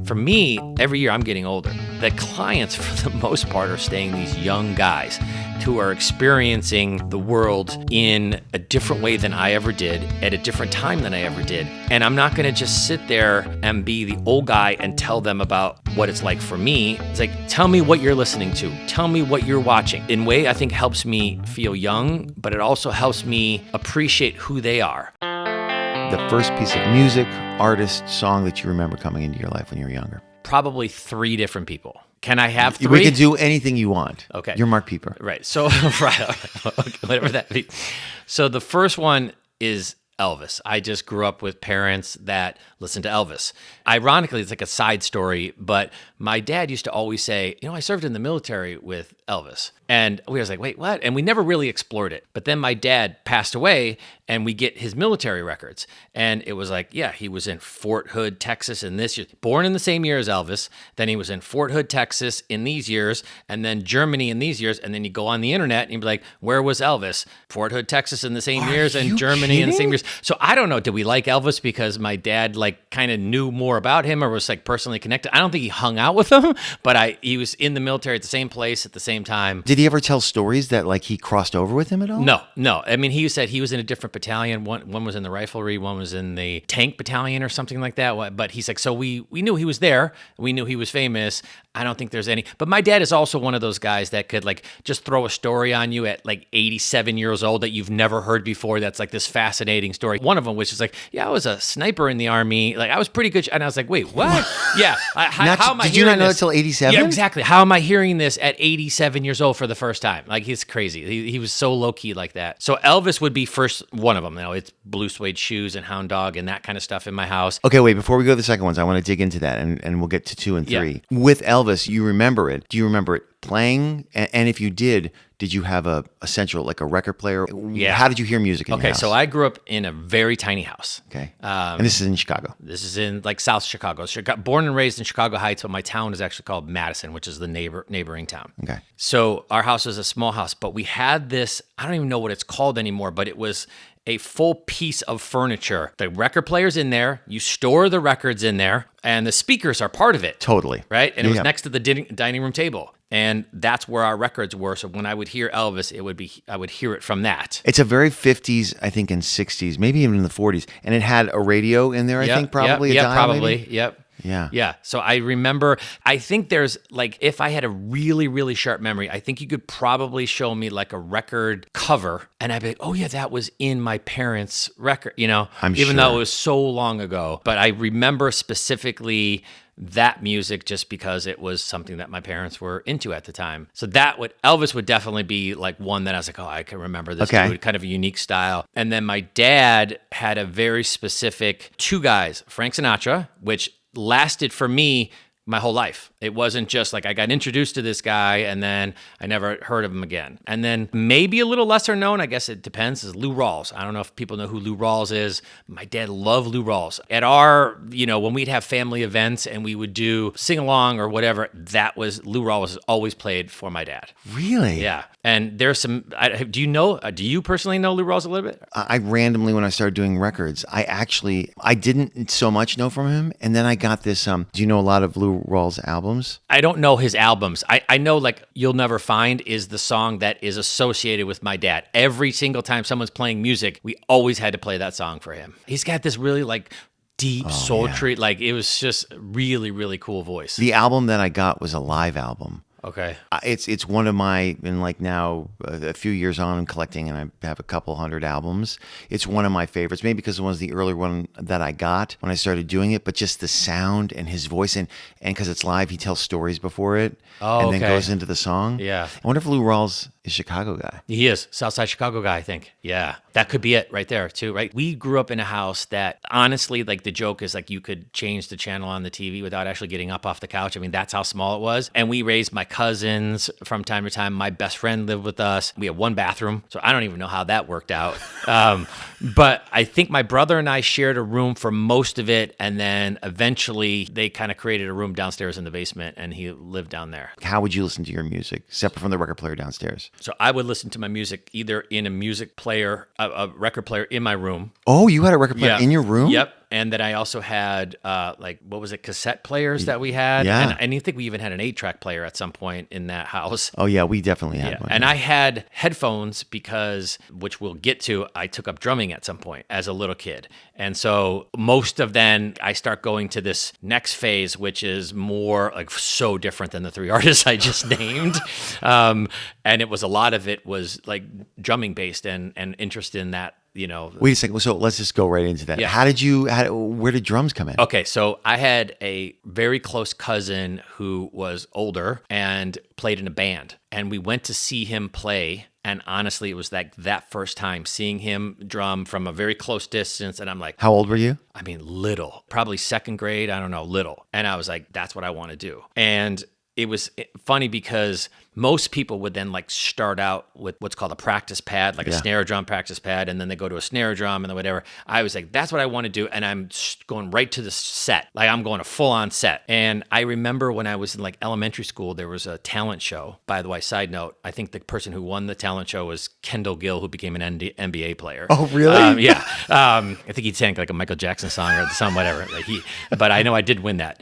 For me, every year I'm getting older. The clients, for the most part, are staying these young guys who are experiencing the world in a different way than I ever did, at a different time than I ever did. And I'm not going to just sit there and be the old guy and tell them about what it's like for me. It's like, tell me what you're listening to. Tell me what you're watching. In a way, I think helps me feel young, but it also helps me appreciate who they are. The first piece of music, artist, song that you remember coming into your life when you were younger? Probably 3 different people. Can I have 3? We can do anything you want. Okay. You're Mark Pieper. Right. So, right. Whatever that means. So the first one is Elvis. I just grew up with parents that listened to Elvis. Ironically, it's like a side story, but my dad used to always say, I served in the military with Elvis. And we was like, wait, what? And we never really explored it. But then my dad passed away and we get his military records. And it was like, yeah, he was in Fort Hood, Texas in this year. Born in the same year as Elvis. Then he was in Fort Hood, Texas in these years. And then Germany in these years. And then you go on the internet and you'd be like, where was Elvis? Fort Hood, Texas in the same years and Germany in the same years. So I don't know. Did we like Elvis because my dad kind of knew more about him or was personally connected? I don't think he hung out with him, but he was in the military at the same place at the same time. Did he ever tell stories that he crossed over with him at all? No. I mean, he said he was in a different battalion. One was in the riflery, one was in the tank battalion or something like that. But he's like, so we knew he was there. We knew he was famous. I don't think there's any. But my dad is also one of those guys that could just throw a story on you at 87 years old that you've never heard before. That's this fascinating story. One of them was just I was a sniper in the Army. I was pretty good. And I was like, wait, what? Yeah. How am I Did you not know until 87? Yeah, exactly. How am I hearing this at 87 years old for the first time? He's crazy. He was so low key like that. So Elvis would be first one of them. It's blue suede shoes and hound dog and that kind of stuff in my house. Okay, wait, before we go to the second ones, I want to dig into that and we'll get to 2 and 3. Yeah. With Elvis, you remember it. Do you remember it playing? And if you did you have a central, a record player? Yeah. How did you hear music in your house? Okay, so I grew up in a very tiny house. Okay. And this is in Chicago? This is in South Chicago. Born and raised in Chicago Heights, but my town is actually called Madison, which is the neighboring town. Okay. So our house was a small house, but we had this, I don't even know what it's called anymore, but it was a full piece of furniture. The record player's in there, you store the records in there, and the speakers are part of it. Totally. Right? And it was next to the dining room table. And that's where our records were. So when I would hear Elvis, I would hear it from that. It's a very 50s, I think, and 60s, maybe even in the 40s. And it had a radio in there, I think, probably. Yeah, probably. Maybe? Yep. Yeah. Yeah. So I remember, I think there's if I had a really, really sharp memory, I think you could probably show me a record cover and I'd be like, oh yeah, that was in my parents' record, even though it was so long ago. But I remember specifically that music just because it was something that my parents were into at the time. So Elvis would definitely be one that I was like, oh, I can remember this dude, kind of a unique style. And then my dad had a very specific 2 guys, Frank Sinatra, which lasted for me my whole life. It wasn't just I got introduced to this guy and then I never heard of him again. And then maybe a little lesser known, I guess it depends, is Lou Rawls. I don't know if people know who Lou Rawls is. My dad loved Lou Rawls. At our, when we'd have family events and we would do sing-along or whatever, that was, Lou Rawls always played for my dad. Really? Yeah. And there's some, do you personally know Lou Rawls a little bit? I randomly, when I started doing records, I didn't so much know from him. And then I got this, do you know a lot of Lou Rawls albums? I don't know his albums. I know You'll Never Find is the song that is associated with my dad. Every single time someone's playing music, we always had to play that song for him. He's got this really deep, sultry, it was just really, really cool voice. The album that I got was a live album. Okay. It's one of my, now a few years on, I'm collecting and I have a couple hundred albums. It's one of my favorites, maybe because it was the earlier one that I got when I started doing it, but just the sound and his voice and because it's live, he tells stories before it and then goes into the song. Yeah. I wonder if Lou Rawls is a Chicago guy. He is. Southside Chicago guy, I think. Yeah. That could be it right there too, right? We grew up in a house that honestly, the joke is you could change the channel on the TV without actually getting up off the couch. I mean, that's how small it was. And we raised my cousins from time to time. My best friend lived with us. We had 1 bathroom. So I don't even know how that worked out. But I think my brother and I shared a room for most of it. And then eventually they kind of created a room downstairs in the basement and he lived down there. How would you listen to your music separate from the record player downstairs? So I would listen to my music either in a music player, a record player in my room. Oh, you had a record player in your room? Yep. And then I also had like, what was it, cassette players that we had. Yeah. And I think we even had an 8-track player at some point in that house. Oh yeah, we definitely had one. And I had headphones because, which we'll get to, I took up drumming at some point as a little kid. And so most of then I start going to this next phase, which is more like so different than the 3 artists I just named. And it was a lot of it was like drumming based and interest in that. Wait a second. So let's just go right into that. Yeah. Where did drums come in? Okay, so I had a very close cousin who was older and played in a band. And we went to see him play. And honestly, it was like that first time seeing him drum from a very close distance. And I'm like, how old were you? I mean, little, probably second grade. I don't know, little. And I was like, that's what I want to do. And it was funny because most people would then like start out with what's called a practice pad, like a snare drum practice pad, and then they go to a snare drum and then whatever. I was like, that's what I want to do. And I'm going right to the set. Like I'm going a full on set. And I remember when I was in like elementary school, there was a talent show. By the way, side note, I think the person who won the talent show was Kendall Gill, who became an NBA player. Oh, really? Yeah. I think he sang like a Michael Jackson song or some whatever. But I know I did win that.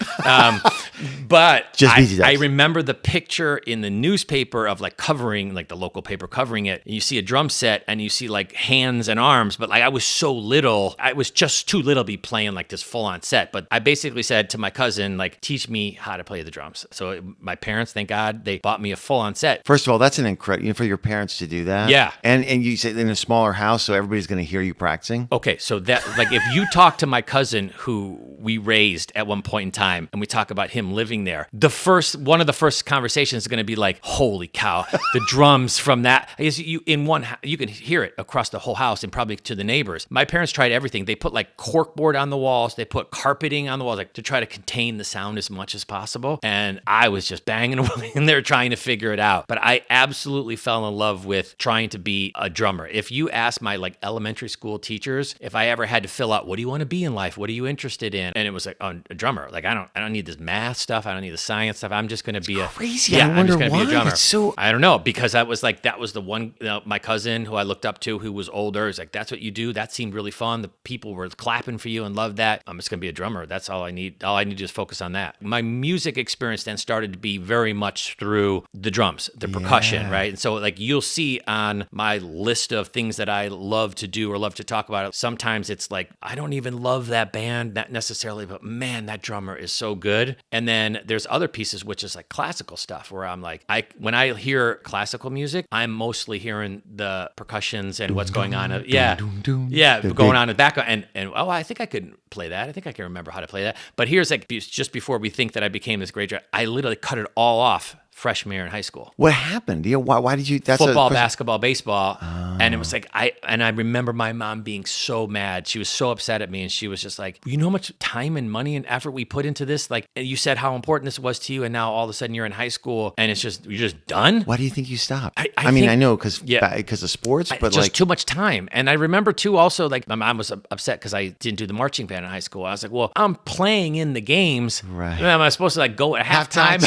But I remember the picture in the newspaper of like covering, like the local paper covering it. And you see a drum set and you see like hands and arms, but like I was so little, I was just too little to be playing like this full on set. But I basically said to my cousin, like, teach me how to play the drums. So my parents, thank God, they bought me a full on set. First of all, that's an incredible, for your parents to do that. Yeah. And you said in a smaller house, so everybody's going to hear you practicing. Okay. So that, like, if you talk to my cousin who we raised at one point in time and we talk about him living there, one of the first conversations is going to be like, holy cow, the drums from that. You can hear it across the whole house and probably to the neighbors. My parents tried everything. They put like corkboard on the walls. They put carpeting on the walls, like to try to contain the sound as much as possible. And I was just banging away in there trying to figure it out. But I absolutely fell in love with trying to be a drummer. If you ask my like elementary school teachers, if I ever had to fill out, what do you want to be in life? What are you interested in? And it was like, oh, a drummer. Like I don't need this math stuff. I don't need the science stuff. I'm just going to be crazy. I wonder why. Be a drummer. It's so... I don't know, because that was the one, my cousin who I looked up to who was older is like, that's what you do. That seemed really fun. The people were clapping for you and loved that. I'm just going to be a drummer. That's all I need. All I need to just focus on that. My music experience then started to be very much through the drums, the percussion, right? And so like you'll see on my list of things that I love to do or love to talk about, sometimes it's like, I don't even love that band, not necessarily, but man, that drummer is so good. And then there's other pieces, which is like classical stuff where I'm like, when I hear classical music, I'm mostly hearing the percussions and what's going on. Going on in the background. And I think I could play that. I think I can remember how to play that. But here's like, just before we think that I became this great drummer, I literally cut it all off freshman year in high school. What happened? Why did you? That's football, basketball, baseball, and it was like I remember my mom being so mad. She was so upset at me, and she was just like, "You know how much time and money and effort we put into this? Like, you said how important this was to you, and now all of a sudden you're in high school, and you're just done." Why do you think you stopped? I mean, think, I know because of sports, but just like too much time. And I remember too, also like my mom was upset because I didn't do the marching band in high school. I was like, "Well, I'm playing in the games. Right? Am I supposed to like go at halftime?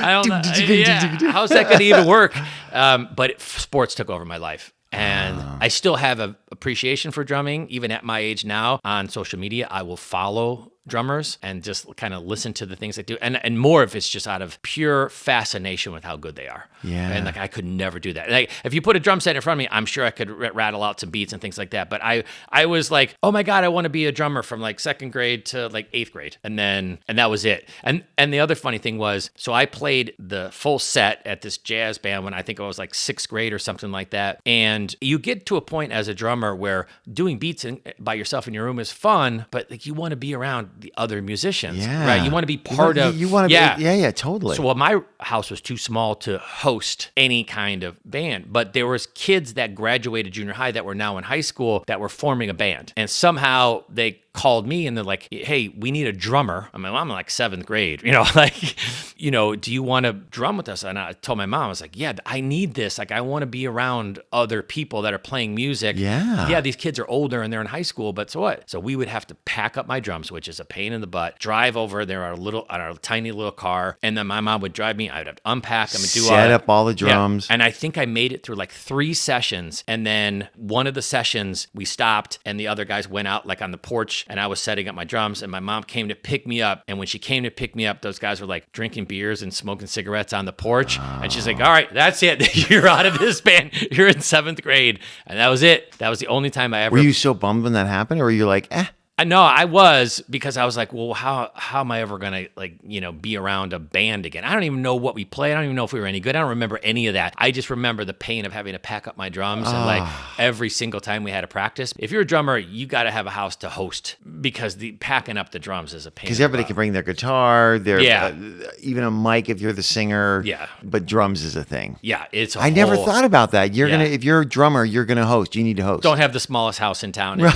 I don't know. Yeah. How's that going to even work?" But sports took over my life. And I still have an appreciation for drumming, even at my age now. On social media, I will follow drummers and just kind of listen to the things they do. And more if it's just out of pure fascination with how good they are. Yeah. And like, I could never do that. Like, if you put a drum set in front of me, I'm sure I could rattle out some beats and things like that. But I was like, oh my God, I want to be a drummer from like second grade to like eighth grade. And that was it. And the other funny thing was, so I played the full set at this jazz band when I think I was like sixth grade or something like that. And you get to a point as a drummer where doing beats by yourself in your room is fun, but like you want to be around the other musicians, right? You want to be part of. You want to be, totally. So my house was too small to host any kind of band, but there was kids that graduated junior high that were now in high school that were forming a band, and somehow they called me and they're like, "Hey, we need a drummer." I'm in like seventh grade, do you want to drum with us? And I told my mom, I was like, "Yeah, I need this. Like, I want to be around other people that are playing music." Yeah, these kids are older and they're in high school, but so what? So we would have to pack up my drums, which is a pain in the butt, drive over there on our tiny little car, and then my mom would drive me. I'd have to unpack them and set up all the drums. Yeah. And I think I made it through like 3 sessions, and then one of the sessions we stopped, and the other guys went out like on the porch porch and I was setting up my drums and my mom came to pick me up. And when she came to pick me up, those guys were like drinking beers and smoking cigarettes on the porch. And she's like, all right, that's it. You're out of this band. You're in 7th grade. And that was it. That was the only time I ever... Were you so bummed when that happened, or were you like, eh? No, I was, because I was like, well, how am I ever going to, be around a band again? I don't even know what we played. I don't even know if we were any good. I don't remember any of that. I just remember the pain of having to pack up my drums and like every single time we had a practice. If you're a drummer, you got to have a house to host, because the packing up the drums is a pain. Because everybody can bring their guitar, Yeah. Even a mic if you're the singer. Yeah. But drums is a thing. Yeah, it's a I never thought about that. If you're a drummer, you're gonna host. You need to host. Don't have the smallest house in town if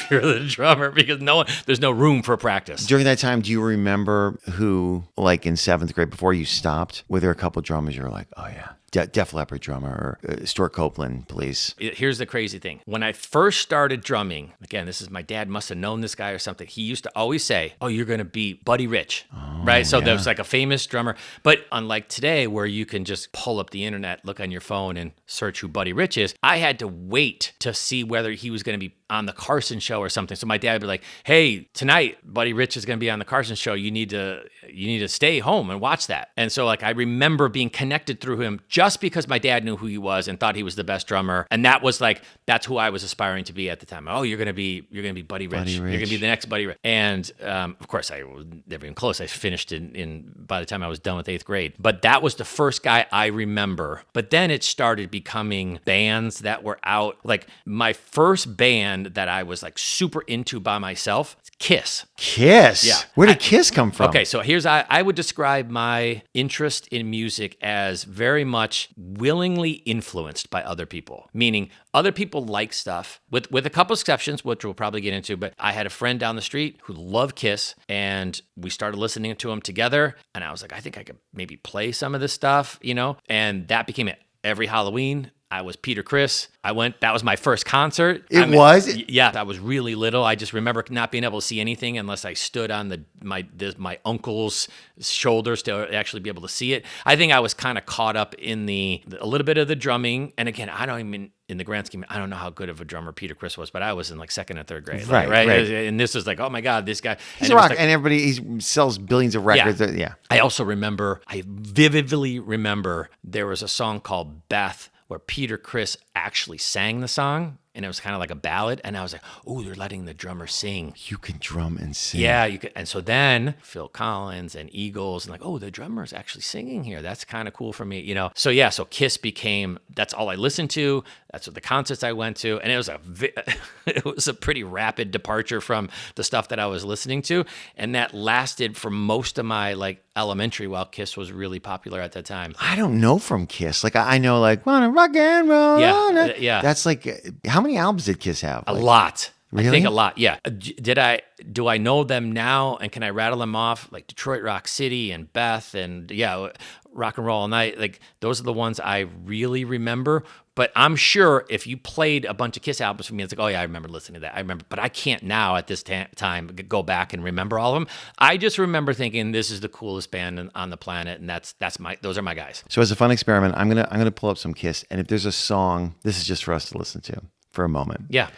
you're the drummer, because there's no room for practice. During that time, do you remember who, like in 7th grade, before you stopped, were there a couple drummers you were like, oh yeah, Def Leppard drummer, or Stuart Copeland, please? Here's the crazy thing. When I first started drumming, again, this is my dad must have known this guy or something. He used to always say, oh, you're going to be Buddy Rich, right? So there's like a famous drummer. But unlike today, where you can just pull up the internet, look on your phone and search who Buddy Rich is, I had to wait to see whether he was going to be on the Carson show or something. So my dad would be like, hey, tonight, Buddy Rich is going to be on the Carson show. You need to stay home and watch that. And so like I remember being connected through him just because my dad knew who he was and thought he was the best drummer. And that was like, that's who I was aspiring to be at the time. Oh, you're going to be Buddy Rich. You're going to be the next Buddy Rich. And of course, I was never even close. I finished by the time I was done with 8th grade. But that was the first guy I remember. But then it started becoming bands that were out. Like my first band that I was like super into by myself, Kiss. Kiss? Yeah. Where did Kiss come from? Okay, so I would describe my interest in music as very much willingly influenced by other people, meaning other people like stuff, with a couple exceptions, which we'll probably get into, but I had a friend down the street who loved Kiss, and we started listening to them together, and I was like, I think I could maybe play some of this stuff, and that became it. Every Halloween, I was Peter Criss. That was my first concert. Was? Yeah, I was really little. I just remember not being able to see anything unless I stood on my uncle's shoulders to actually be able to see it. I think I was kind of caught up in a little bit of the drumming. And again, I don't even, in the grand scheme, I don't know how good of a drummer Peter Criss was, but I was in like 2nd and 3rd grade. Right. And this is like, oh my God, this guy. He's a rock, and everybody, he sells billions of records. Yeah. I vividly remember there was a song called Beth, where Peter Criss actually sang the song, and it was kind of like a ballad, and I was like, oh, they're letting the drummer sing. You can drum and sing. Yeah, you could. And so then Phil Collins and Eagles, and like, oh, the drummer's actually singing here. That's kind of cool for me, So yeah, so Kiss became, that's all I listened to. That's what the concerts I went to, and it was a pretty rapid departure from the stuff that I was listening to, and that lasted for most of my like elementary, while Kiss was really popular at that time. I don't know from Kiss. Like I know like wanna rock and roll. Yeah. That's like, how many albums did Kiss have? A lot. Really? I think a lot, yeah. Do I know them now, and can I rattle them off? Like Detroit Rock City and Beth and Rock and Roll All Night. Like those are the ones I really remember. But I'm sure if you played a bunch of Kiss albums for me, it's like, oh yeah, I remember listening to that. I remember, but I can't now at this time go back and remember all of them. I just remember thinking this is the coolest band on the planet, and those are my guys. So as a fun experiment, I'm gonna pull up some Kiss, and if there's a song, this is just for us to listen to for a moment. Yeah.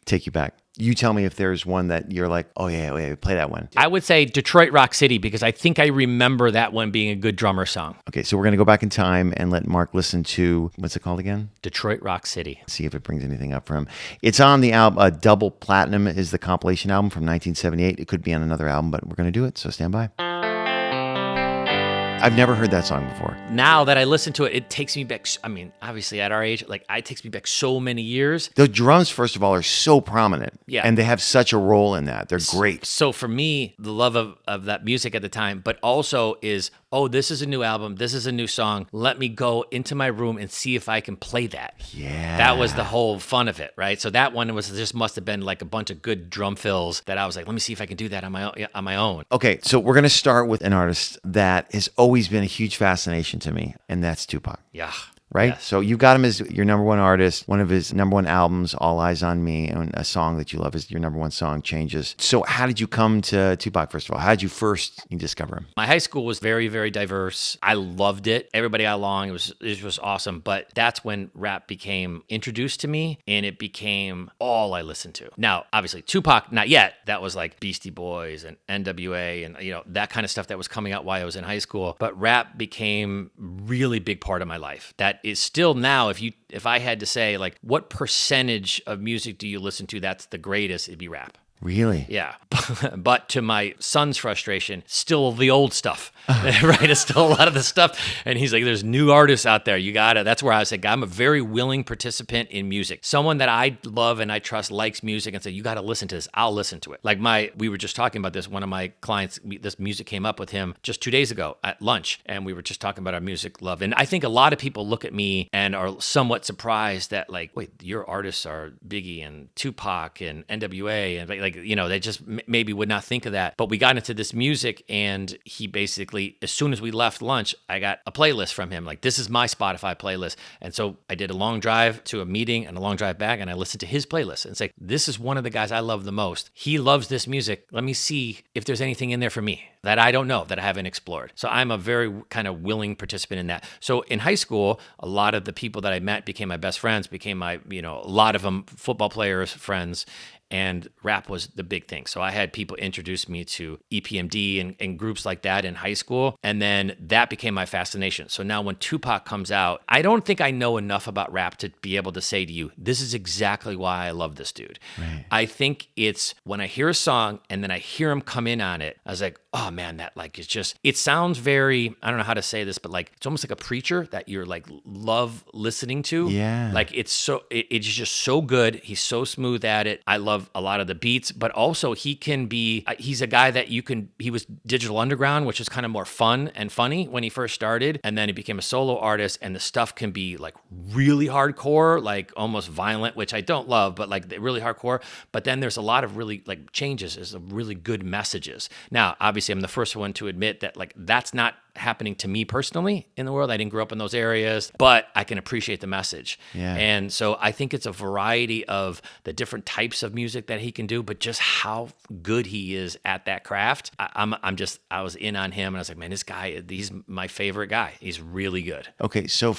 Take you back. You tell me if there's one that you're like, oh yeah, play that one. I would say Detroit Rock City, because I think I remember that one being a good drummer song. Okay, so we're going to go back in time and let Mark listen to, what's it called again? Detroit Rock City. See if it brings anything up for him. It's on the album, Double Platinum is the compilation album from 1978. It could be on another album, but we're going to do it, so stand by. I've never heard that song before. Now that I listen to it, it takes me back. I mean, obviously at our age, like it takes me back so many years. The drums, first of all, are so prominent. Yeah. And they have such a role in that. They're great. So for me, the love of that music at the time, but also is, oh, this is a new album. This is a new song. Let me go into my room and see if I can play that. Yeah. That was the whole fun of it, right? So that one must have been like a bunch of good drum fills that I was like, let me see if I can do that on my own. Okay, so we're going to start with an artist that has always been a huge fascination to me, and that's Tupac. Yeah. right? Yes. So you got him as your number one artist. One of his number one albums, All Eyes on Me, and a song that you love is your number one song, Changes. So how did you come to Tupac, first of all? How did you first discover him? My high school was very, very diverse. I loved it. Everybody got along. It was awesome. But that's when rap became introduced to me, and it became all I listened to. Now, obviously, Tupac, not yet. That was like Beastie Boys and NWA and that kind of stuff that was coming out while I was in high school. But rap became really big part of my life. That is still now, if I had to say like what percentage of music do you listen to that's the greatest, it'd be rap. Really? Yeah. But to my son's frustration, still the old stuff, right? It's still a lot of the stuff. And he's like, there's new artists out there. That's where I was like, I'm a very willing participant in music. Someone that I love and I trust likes music and say, you got to listen to this. I'll listen to it. Like we were just talking about this. One of my clients, this music came up with him just 2 days ago at lunch. And we were just talking about our music love. And I think a lot of people look at me and are somewhat surprised that like, wait, your artists are Biggie and Tupac and NWA and like, they just maybe would not think of that. But we got into this music and he basically, as soon as we left lunch, I got a playlist from him. Like, this is my Spotify playlist. And so I did a long drive to a meeting and a long drive back and I listened to his playlist and say, this is one of the guys I love the most. He loves this music. Let me see if there's anything in there for me that I don't know, that I haven't explored. So I'm a very kind of willing participant in that. So in high school, a lot of the people that I met became my best friends, became my, a lot of them football players, friends. And rap was the big thing. So I had people introduce me to EPMD and groups like that in high school. And then that became my fascination. So now when Tupac comes out, I don't think I know enough about rap to be able to say to you, this is exactly why I love this dude. Right. I think it's when I hear a song and then I hear him come in on it, I was like, oh man, that like is just, it sounds very, I don't know how to say this, but like it's almost like a preacher that you're like love listening to. Yeah. Like it's just so good. He's so smooth at it. I love a lot of the beats, but also he's a guy that he was Digital Underground, which is kind of more fun and funny when he first started. And then he became a solo artist and the stuff can be like really hardcore, like almost violent, which I don't love, but like really hardcore. But then there's a lot of really like changes. There's really good messages. Now, obviously I'm the first one to admit that like that's not happening to me personally in the world. I didn't grow up in those areas, but I can appreciate the message. Yeah. And so I think it's a variety of the different types of music that he can do, but just how good he is at that craft. I was in on him and I was like, man, this guy, he's my favorite guy. He's really good. Okay. So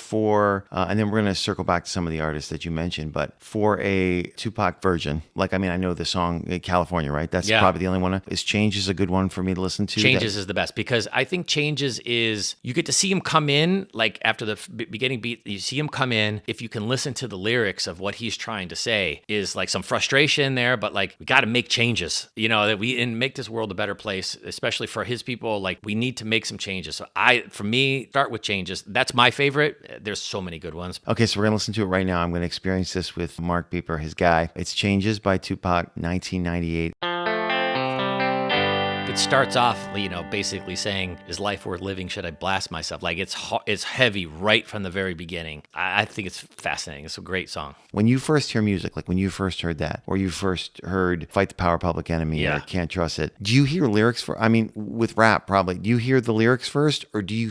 and then we're going to circle back to some of the artists that you mentioned, but for a Tupac version, like, I know the song California, right? That's probably the only one. Is Changes a good one for me to listen to? Changes is the best because I think Changes is you get to see him come in like after the beginning beat. You see him come in. If you can listen to the lyrics of what he's trying to say, is like some frustration there, but like we got to make changes. That we and make this world a better place, especially for his people. Like we need to make some changes. So for me, start with Changes. That's my favorite. There's so many good ones. Okay, so we're gonna listen to it right now. I'm gonna experience this with Mark Pieper, his guy. It's Changes by Tupac, 1998. It starts off, basically saying, is life worth living? Should I blast myself? Like it's heavy right from the very beginning. I think it's fascinating. It's a great song. When you first hear music, like when you first heard that, or you first heard Fight the Power, Public Enemy, or Can't Trust It, do you hear lyrics with rap probably, do you hear the lyrics first, or do you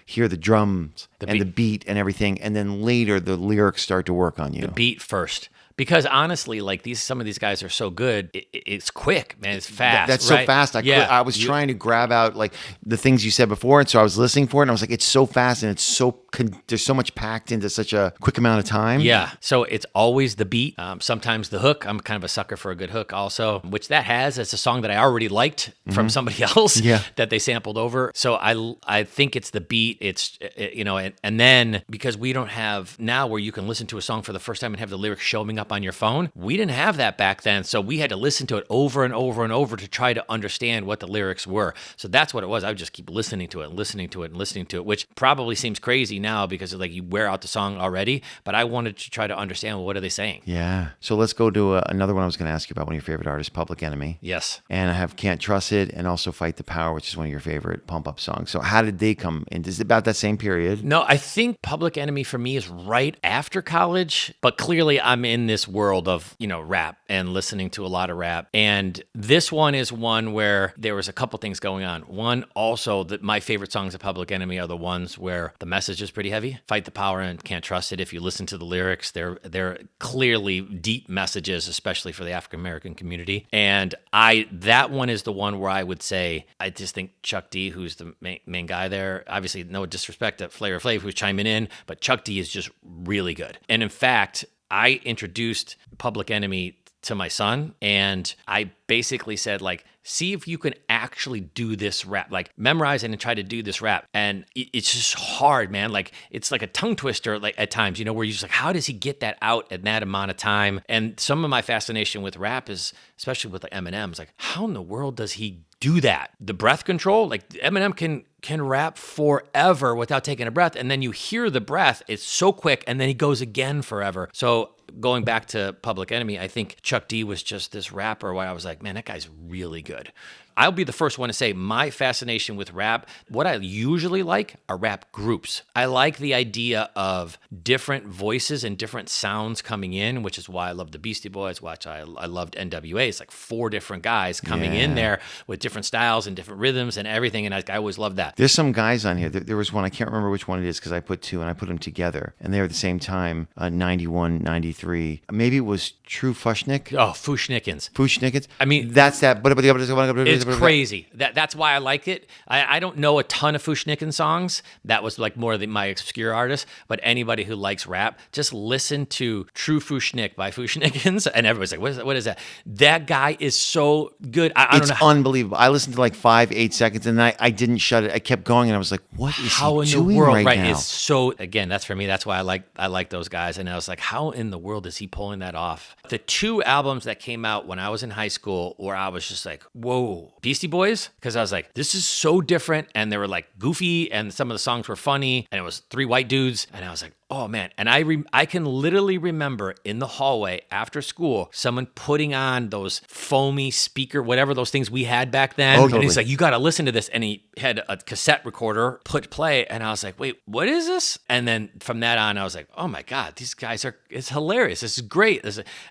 hear the drums and the beat and everything, and then later the lyrics start to work on you? The beat first. Because honestly, like some of these guys are so good, it's quick, man. It's fast. That's right? so fast. I was trying to grab out like the things you said before, and so I was listening for it, and I was like, it's so fast, and there's so much packed into such a quick amount of time. Yeah. So it's always the beat. Sometimes the hook. I'm kind of a sucker for a good hook, also, which that has. It's a song that I already liked from somebody else that they sampled over. So I think it's the beat. It's and then because we don't have now where you can listen to a song for the first time and have the lyrics showing up on your phone. We didn't have that back then. So we had to listen to it over and over and over to try to understand what the lyrics were. So that's what it was. I would just keep listening to it, which probably seems crazy now because like you wear out the song already, but I wanted to try to understand, well, what are they saying? Yeah. So let's go to another one I was going to ask you about, one of your favorite artists, Public Enemy. Yes. And I have Can't Trust It and also Fight the Power, which is one of your favorite pump up songs. So how did they come in? Is it about that same period? No, I think Public Enemy for me is right after college, but clearly I'm in this world of, rap and listening to a lot of rap. And this one is one where there was a couple things going on. One, also that my favorite songs of Public Enemy are the ones where the message is was pretty heavy. Fight the Power and Can't Trust It. If you listen to the lyrics, they're clearly deep messages, especially for the African American community. And that one is the one where I would say, I just think Chuck D, who's the main guy there, obviously no disrespect to Flavor Flav, who's chiming in, but Chuck D is just really good. And in fact, I introduced Public Enemy to my son, and I basically said, like, see if you can actually do this rap, like memorize it and try to do this rap. And it's just hard, man. Like, it's like a tongue twister, like at times, you know, where you're just like, how does he get that out in that amount of time? And some of my fascination with rap is, especially with like Eminem, is like, how in the world does he do that? The breath control, like Eminem can rap forever without taking a breath. And then you hear the breath, it's so quick, and then he goes again forever. So going back to Public Enemy, I think Chuck D was just this rapper where I was like, man, that guy's really good. I'll be the first one to say my fascination with rap, what I usually like are rap groups. I like the idea of different voices and different sounds coming in, which is why I love the Beastie Boys, which I loved NWA. It's like 4 different guys coming in there with different styles and different rhythms and everything, and I always loved that. There's some guys on here. There was one, I can't remember which one it is because I put 2 and I put them together, and they were at the same time, 91, 93. Maybe it was True Fushnik. Oh, Fushnikins. I mean, that's that. But it's crazy. That's why I like it. I don't know a ton of Fushnikin songs. That was like more of my obscure artists. But anybody who likes rap, just listen to True Fushnik by Fushnikins, and everybody's like, "What is that?" That guy is so good. I don't know. It's unbelievable. I listened to like 5-8 seconds, and I didn't shut it. I kept going, and I was like, "What is how he in doing the world?" right now? It's so, again, that's for me. That's why I like those guys. And I was like, how in the world is he pulling that off? The 2 albums that came out when I was in high school, where I was just like, whoa, Beastie Boys, because I was like, this is so different, and they were like goofy, and some of the songs were funny, and it was 3 white dudes, and I was like, oh man. And I can literally remember in the hallway after school, someone putting on those Thome speaker, whatever those things we had back then. Oh, and totally. he's like, you got to listen to this. And he had a cassette recorder, put play. And I was like, wait, what is this? And then from that on, I was like, oh my God, these guys it's hilarious. This is great.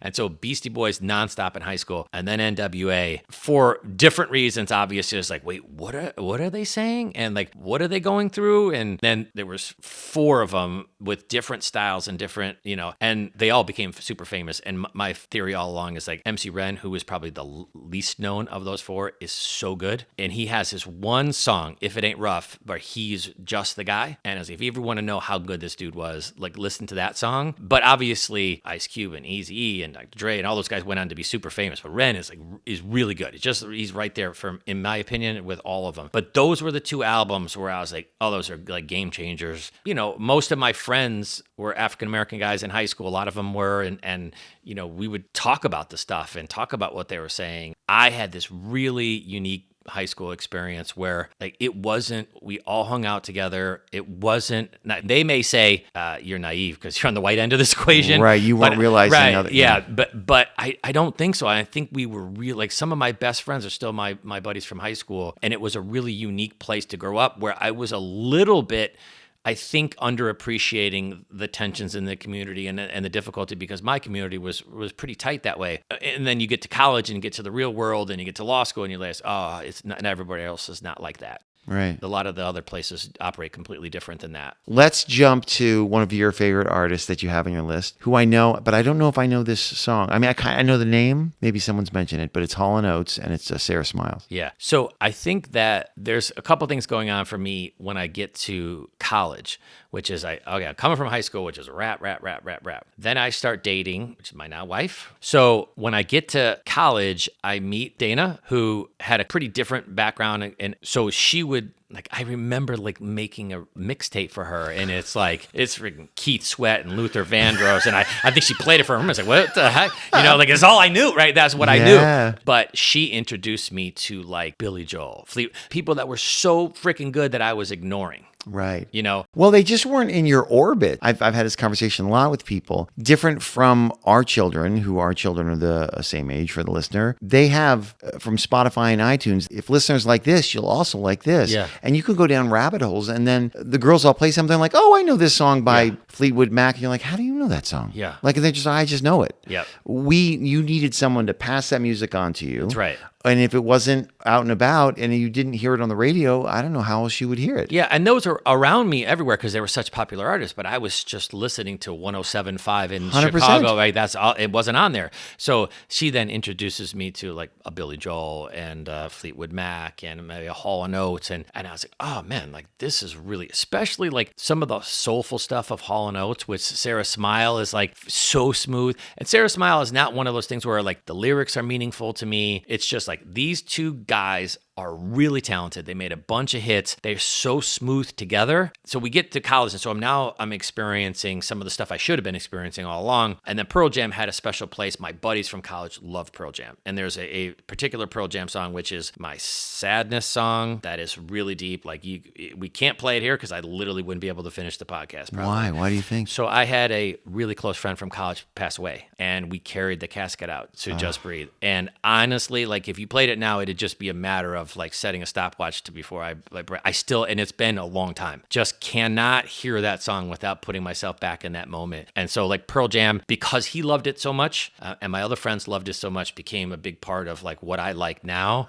And so Beastie Boys nonstop in high school. And then NWA for different reasons, obviously. It's like, wait, what are they saying? And like, what are they going through? And then there was 4 of them with different styles and different, you know, and they all became super famous. And my theory all along is like MC Ren, who is probably the least known of those 4, is so good. And he has his one song, If It Ain't Rough, where he's just the guy. And I was like, if you ever want to know how good this dude was, like listen to that song. But obviously Ice Cube and Eazy-E and Dr. Dre and all those guys went on to be super famous. But Ren is really good. He's right there in my opinion, with all of them. But those were the 2 albums where I was like, oh, those are like game changers. You know, most of my friends were African-American guys in high school. A lot of them were. And, you know, we would talk about the stuff and talk about what they were saying. I had this really unique high school experience where like it wasn't, we all hung out together. It wasn't, they may say you're naive because you're on the white end of this equation. Right. You weren't realizing. Right. Yeah. But I don't think so. I think we were real, like some of my best friends are still my buddies from high school. And it was a really unique place to grow up where I was a little bit, I think, underappreciating the tensions in the community and the difficulty, because my community was pretty tight that way. And then you get to college and you get to the real world and you get to law school and you realize, oh, it's not, and everybody else is not like that. Right. A lot of the other places operate completely different than that. Let's jump to one of your favorite artists that you have on your list, who I know, but I don't know if I know this song. I mean, I know the name. Maybe someone's mentioned it, but it's Hall & Oates, and it's Sarah Smiles. Yeah. So I think that there's a couple things going on for me when I get to college, which is I'm coming from high school, which is rap. Then I start dating, which is my now wife. So when I get to college, I meet Dana, who had a pretty different background. And so she would, like, I remember like making a mixtape for her, and it's freaking Keith Sweat and Luther Vandross, and I think she played it for him. I was like, what the heck? You know, like it's all I knew, right? That's what I knew. But she introduced me to like Billy Joel, people that were so freaking good that I was ignoring. Right. You know? Well, they just weren't in your orbit. I've had this conversation a lot with people, different from our children, who are children of the same age for the listener. They have from Spotify and iTunes, if listeners like this, you'll also like this. Yeah. And you can go down rabbit holes, and then the girls all play something like, oh, I know this song by Fleetwood Mac. And you're like, how do you know that song? Yeah. Like, I just know it. Yeah. You needed someone to pass that music on to you. That's right. And if it wasn't out and about and you didn't hear it on the radio, I don't know how else you would hear it. Yeah, and those were around me everywhere because they were such popular artists, but I was just listening to 107.5 in 100%. Chicago, right? That's all, it wasn't on there. So she then introduces me to like a Billy Joel and Fleetwood Mac and maybe a Hall & Oates. And I was like, oh man, like this is really, especially like some of the soulful stuff of Hall & Oates, which Sarah Smile is like so smooth. And Sarah Smile is not one of those things where like the lyrics are meaningful to me. It's just like these two guys are really talented. They made a bunch of hits. They're so smooth together. So we get to college, and so I'm experiencing some of the stuff I should have been experiencing all along. And then Pearl Jam had a special place. My buddies from college loved Pearl Jam. And there's a particular Pearl Jam song, which is my sadness song that is really deep. Like we can't play it here because I literally wouldn't be able to finish the podcast. Probably. Why? Why do you think? So I had a really close friend from college pass away, and we carried the casket out to Just Breathe. And honestly, like if you played it now, it'd just be a matter of like setting a stopwatch to before I still, and it's been a long time, just cannot hear that song without putting myself back in that moment. And so like Pearl Jam, because he loved it so much, and my other friends loved it so much, became a big part of like what I like now.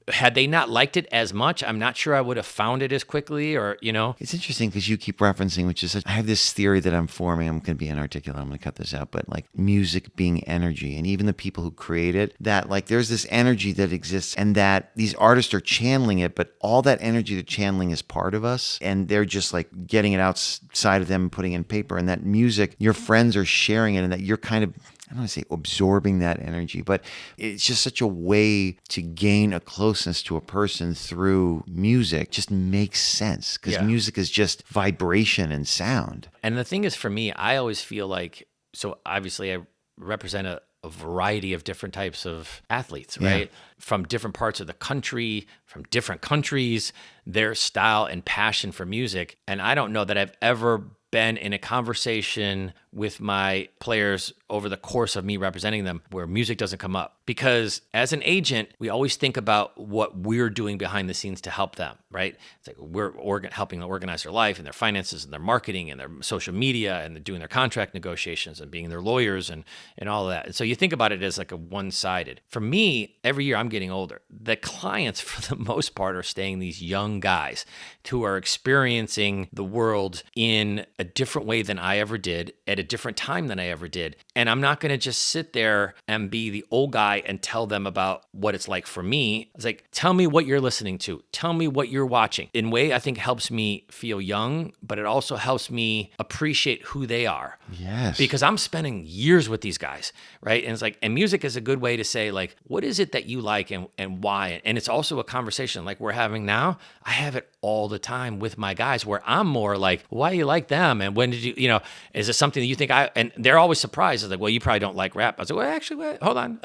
Had they not liked it as much, I'm not sure I would have found it as quickly, or, you know. It's interesting because you keep referencing, which is I have this theory that I'm forming. I'm going to be inarticulate. I'm going to cut this out. But like music being energy, and even the people who create it, that like there's this energy that exists, and that these artists are channeling it, but all that energy they're channeling is part of us, and they're just like getting it outside of them and putting it in paper. And that music, your friends are sharing it, and that you're kind of, I don't want to say absorbing that energy, but it's just such a way to gain a closeness to a person through music. Just makes sense because music is just vibration and sound. And the thing is, for me, I always feel like, so obviously I represent a variety of different types of athletes, right? From different parts of the country, from different countries, their style and passion for music. And I don't know that I've ever been in a conversation with my players over the course of me representing them where music doesn't come up. Because as an agent, we always think about what we're doing behind the scenes to help them, right? It's like we're helping them organize their life and their finances and their marketing and their social media and doing their contract negotiations and being their lawyers and all of that. And so you think about it as like a one-sided. For me, every year I'm getting older. The clients, for the most part, are staying these young guys who are experiencing the world in a different way than I ever did, at a different time than I ever did. And I'm not going to just sit there and be the old guy and tell them about what it's like for me. It's like, tell me what you're listening to. Tell me what you're watching. In a way, I think helps me feel young, but it also helps me appreciate who they are. Yes. Because I'm spending years with these guys, right? And it's like, and music is a good way to say like, what is it that you like and why? And it's also a conversation like we're having now. I have it all the time with my guys where I'm more like, why do you like them? And when did you know, is it something that you think and they're always surprised. It's like, well, you probably don't like rap. I was like, well, actually, wait, hold on.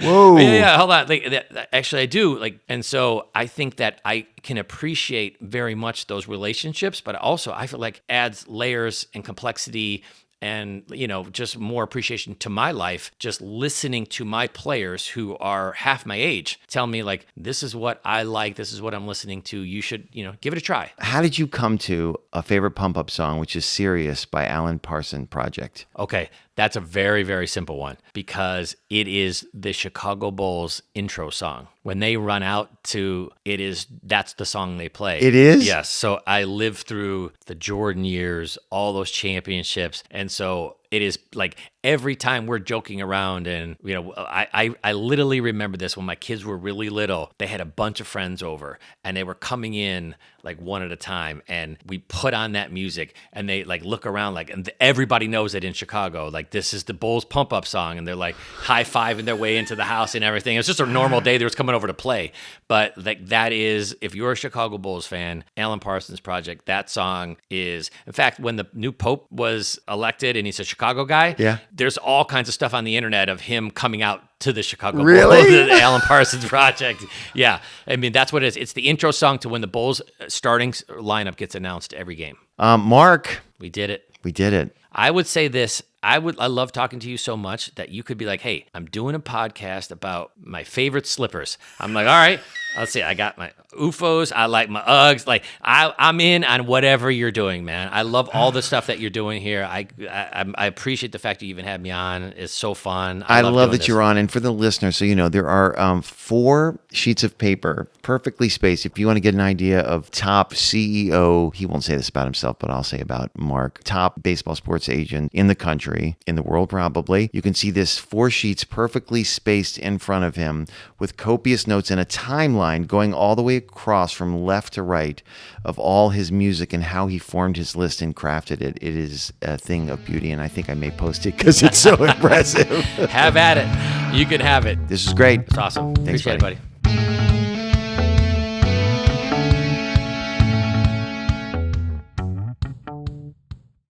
Whoa. yeah, hold on. Like, actually, I do. Like, and so I think that I can appreciate very much those relationships, but also I feel like adds layers and complexity and, you know, just more appreciation to my life, just listening to my players who are half my age tell me like, this is what I like. This is what I'm listening to. You should, you know, give it a try. How did you come to a favorite pump up song, which is Serious by Alan Parsons Project? Okay. That's a very, very simple one because it is the Chicago Bulls intro song. When they run out to that's the song they play. It is? Yes. So I lived through the Jordan years, all those championships. And so it is like every time we're joking around and, you know, I literally remember this when my kids were really little. They had a bunch of friends over and they were coming in like one at a time and we put on that music and they like look around like, and everybody knows it in Chicago. Like this is the Bulls pump up song and they're like high-fiving their way into the house and everything. It's just a normal day. They were coming over to play. But like that is, if you're a Chicago Bulls fan, Alan Parsons Project, that song is, in fact, when the new Pope was elected and he's a Chicago guy, there's all kinds of stuff on the internet of him coming out to the Chicago Bulls, the Alan Parsons Project. Yeah. I mean, that's what it is. It's the intro song to when the Bulls starting lineup gets announced every game. Mark. We did it. We did it. I would say this. I love talking to you so much that you could be like, hey, I'm doing a podcast about my favorite slippers. I'm like, all right, let's see. I got my UFOs. I like my Uggs. Like I'm in on whatever you're doing, man. I love all the stuff that you're doing here. I appreciate the fact that you even had me on. It's so fun. I love that you're on. And for the listeners, so you know, there are 4 sheets of paper, perfectly spaced. If you want to get an idea of top CEO, he won't say this about himself, but I'll say about Mark, top baseball sports agent in the country, in the world probably. You can see this 4 sheets perfectly spaced in front of him with copious notes and a timeline going all the way across from left to right of all his music and how he formed his list and crafted it. It is a thing of beauty, and I think I may post it because it's so impressive. Have at it. You can have it. This is great. It's awesome. Thanks, Appreciate it, buddy.